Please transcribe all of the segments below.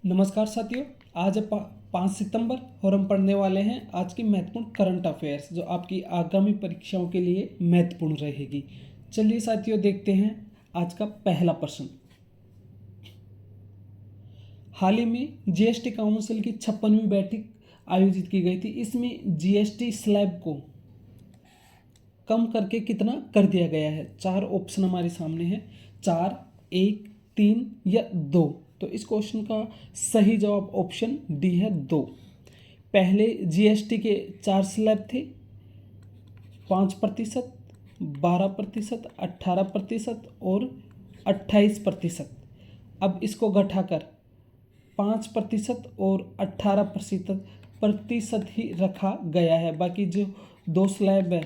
नमस्कार साथियों। आज है 5 सितंबर और हम पढ़ने वाले हैं आज की महत्वपूर्ण करंट अफेयर्स जो आपकी आगामी परीक्षाओं के लिए महत्वपूर्ण रहेगी। चलिए साथियों, देखते हैं आज का पहला प्रश्न। हाल ही में जीएसटी काउंसिल की 56वीं बैठक आयोजित की गई थी। इसमें जीएसटी स्लैब को कम करके कितना कर दिया गया है? 4 ऑप्शन हमारे सामने हैं, 4, 1, 3 या 2। तो इस क्वेश्चन का सही जवाब ऑप्शन डी है 2। पहले जीएसटी के 4 स्लैब थे, 5%, 12%, 18% और 28%। अब इसको घटाकर 5% और 18% ही रखा गया है। बाकी जो 2 स्लैब है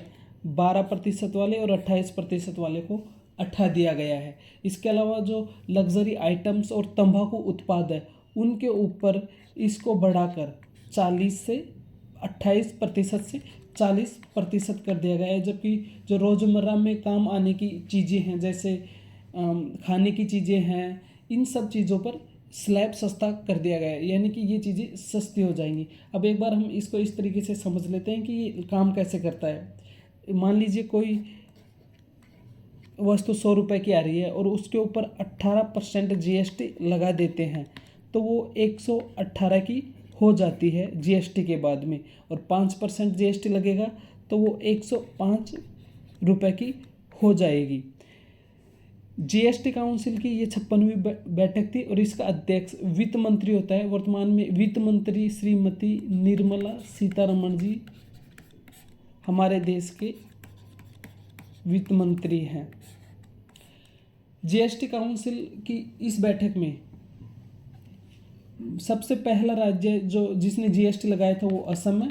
12% वाले और 28% वाले को हटा दिया गया है। इसके अलावा जो लग्जरी आइटम्स और तंबाकू उत्पाद है उनके ऊपर इसको बढ़ाकर 28% से 40% कर दिया गया है। जबकि जो रोज़मर्रा में काम आने की चीज़ें हैं, जैसे खाने की चीज़ें हैं, इन सब चीज़ों पर स्लैब सस्ता कर दिया गया है, यानी कि ये चीज़ें सस्ती हो जाएंगी। अब एक बार हम इसको इस तरीके से समझ लेते हैं कि ये काम कैसे करता है। मान लीजिए कोई वस्तु 100 रुपये की आ रही है और उसके ऊपर 18% जीएसटी लगा देते हैं, तो वो 118 की हो जाती है जीएसटी के बाद में। और 5% जीएसटी लगेगा तो वो 105 रुपये की हो जाएगी। जीएसटी काउंसिल की ये 56वीं बैठक थी और इसका अध्यक्ष वित्त मंत्री होता है। वर्तमान में वित्त मंत्री श्रीमती निर्मला सीतारमण जी हमारे देश के वित्त मंत्री हैं। जीएसटी काउंसिल की इस बैठक में सबसे पहला राज्य जो जिसने जीएसटी लगाया था वो असम है।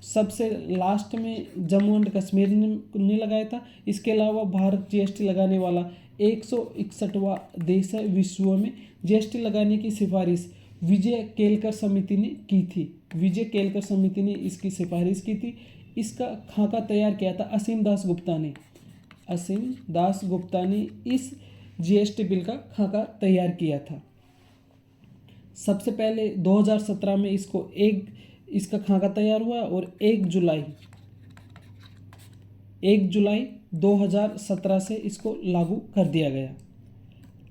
सबसे लास्ट में जम्मू एंड कश्मीर ने लगाया था। इसके अलावा भारत जीएसटी लगाने वाला 161वां देश है विश्व में। जीएसटी लगाने की सिफारिश विजय केलकर समिति ने की थी। विजय केलकर समिति ने इसकी सिफारिश की थी। इसका खाका तैयार किया था असीम दास गुप्ता ने इस जीएसटी बिल का खाका तैयार किया था। सबसे पहले 2017 में इसका खाका तैयार हुआ और 1 जुलाई 2017 से इसको लागू कर दिया गया।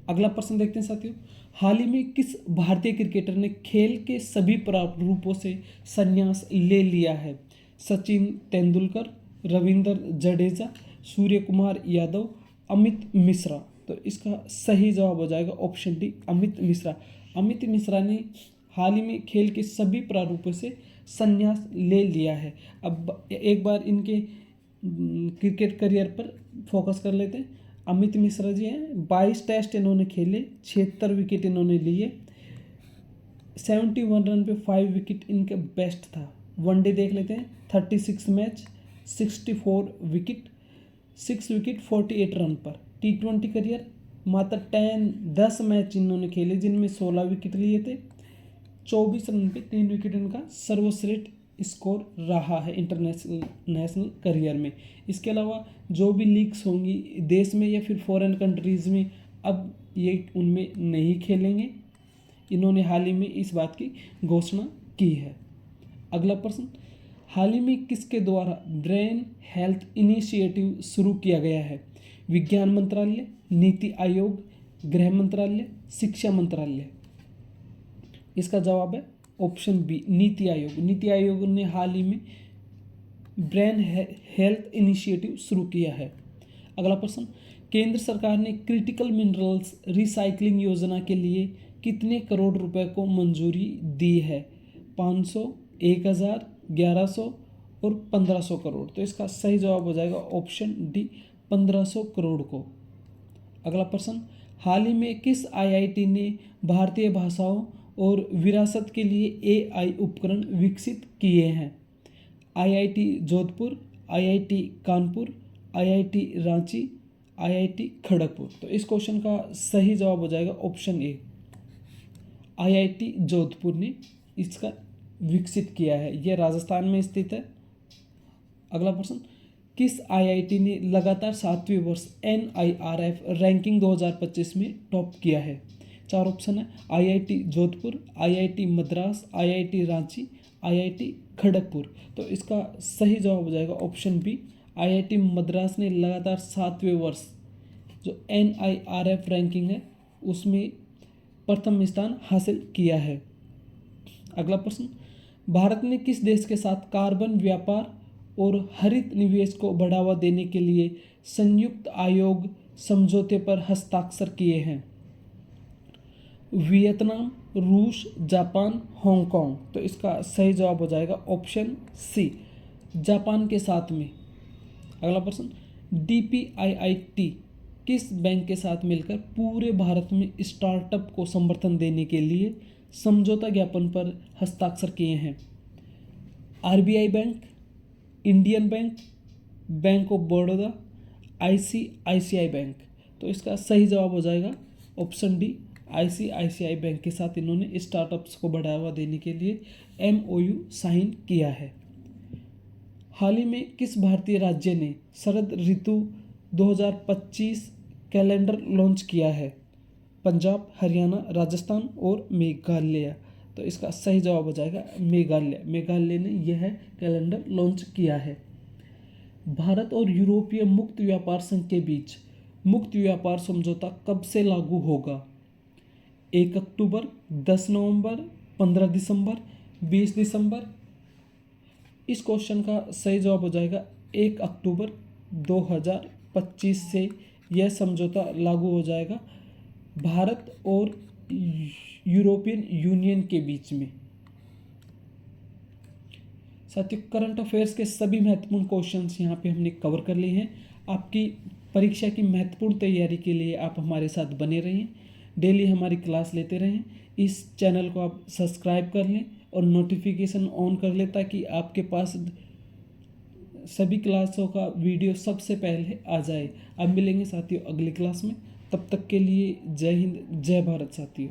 अगला प्रश्न देखते हैं साथियों। हाल ही में किस भारतीय क्रिकेटर ने खेल के सभी प्रारूपों से संन्यास ले लिया है? सचिन तेंदुलकर, रविंद्र जडेजा, सूर्य कुमार यादव, अमित मिश्रा। तो इसका सही जवाब हो जाएगा ऑप्शन डी, अमित मिश्रा। अमित मिश्रा ने हाल ही में खेल के सभी प्रारूपों से संन्यास ले लिया है। अब एक बार इनके क्रिकेट करियर पर फोकस कर लेते हैं। अमित मिश्रा जी हैं, 22 टेस्ट इन्होंने खेले, 76 विकेट इन्होंने लिए, 71 रन पे 5 विकेट इनका बेस्ट था। वनडे देख लेते हैं, 36 मैच, 64 विकेट, 6 विकेट 48 रन पर। T20 करियर मात्र 10 मैच इन्होंने खेले जिनमें 16 विकेट लिए थे, 24 रन पे 3 विकेट इनका सर्वश्रेष्ठ स्कोर रहा है नेशनल करियर में। इसके अलावा जो भी लीग्स होंगी देश में या फिर फॉरेन कंट्रीज़ में, अब ये उनमें नहीं खेलेंगे। इन्होंने हाल ही में इस बात की घोषणा की है। अगला प्रश्न, हाल ही में किसके द्वारा ब्रेन हेल्थ इनिशिएटिव शुरू किया गया है? विज्ञान मंत्रालय, नीति आयोग, गृह मंत्रालय, शिक्षा मंत्रालय। इसका जवाब है ऑप्शन बी, नीति आयोग। नीति आयोग ने हाल ही में ब्रेन हेल्थ इनिशिएटिव शुरू किया है। अगला प्रश्न, केंद्र सरकार ने क्रिटिकल मिनरल्स रिसाइकलिंग योजना के लिए कितने करोड़ रुपए को मंजूरी दी है? 500, 1000, 1100 और 1500 करोड़। तो इसका सही जवाब हो जाएगा ऑप्शन डी, 1500 करोड़ को। अगला प्रश्न, हाल ही में किस आईआईटी ने भारतीय भाषाओं और विरासत के लिए एआई उपकरण विकसित किए हैं? IIT Jodhpur, IIT Kanpur, IIT Ranchi, IIT Kharagpur. तो इस क्वेश्चन का सही जवाब हो जाएगा ऑप्शन ए, आईआईटी जोधपुर ने इसका विकसित किया है। यह राजस्थान में स्थित है। अगला प्रश्न, किस आईआईटी ने लगातार 7वें वर्ष NIRF रैंकिंग 2025 में टॉप किया है? चार ऑप्शन है, IIT Jodhpur, IIT Madras, IIT Ranchi, IIT Kharagpur. तो इसका सही जवाब हो जाएगा ऑप्शन बी, आईआईटी मद्रास ने लगातार 7वें वर्ष जो NIRF रैंकिंग है उसमें प्रथम स्थान हासिल किया है। अगला प्रश्न, भारत ने किस देश के साथ कार्बन व्यापार और हरित निवेश को बढ़ावा देने के लिए संयुक्त आयोग समझौते पर हस्ताक्षर किए हैं? वियतनाम, रूस, जापान, हांगकांग। तो इसका सही जवाब हो जाएगा ऑप्शन सी, जापान के साथ में। अगला प्रश्न, DPIIT किस बैंक के साथ मिलकर पूरे भारत में स्टार्टअप को समर्थन देने के लिए समझौता ज्ञापन पर हस्ताक्षर किए हैं? RBI bank, Indian bank, bank of Baroda, ICICI bank. तो इसका सही जवाब हो जाएगा ऑप्शन डी, ICICI बैंक के साथ इन्होंने स्टार्टअप्स को बढ़ावा देने के लिए MOU साइन किया है। हाल ही में किस भारतीय राज्य ने शरद ऋतु 2025 कैलेंडर लॉन्च किया है? पंजाब, हरियाणा, राजस्थान और मेघालय। तो इसका सही जवाब हो जाएगा मेघालय। मेघालय ने यह कैलेंडर लॉन्च किया है। भारत और यूरोपीय मुक्त व्यापार संघ के बीच मुक्त व्यापार समझौता कब से लागू होगा? 1 अक्टूबर, 10 नवंबर, 15 दिसंबर, 20 दिसंबर। इस क्वेश्चन का सही जवाब हो जाएगा 1 अक्टूबर 2025 से यह समझौता लागू हो जाएगा भारत और यूरोपियन यूनियन के बीच में। साथियों, करंट अफेयर्स के सभी महत्वपूर्ण क्वेश्चंस यहाँ पे हमने कवर कर लिए हैं। आपकी परीक्षा की महत्वपूर्ण तैयारी के लिए आप हमारे साथ बने रहें, डेली हमारी क्लास लेते रहें। इस चैनल को आप सब्सक्राइब कर लें और नोटिफिकेशन ऑन कर लें ताकि आपके पास सभी क्लासों का वीडियो सबसे पहले आ जाए। अब मिलेंगे साथियों अगली क्लास में, तब तक के लिए जय हिंद, जय भारत साथियों।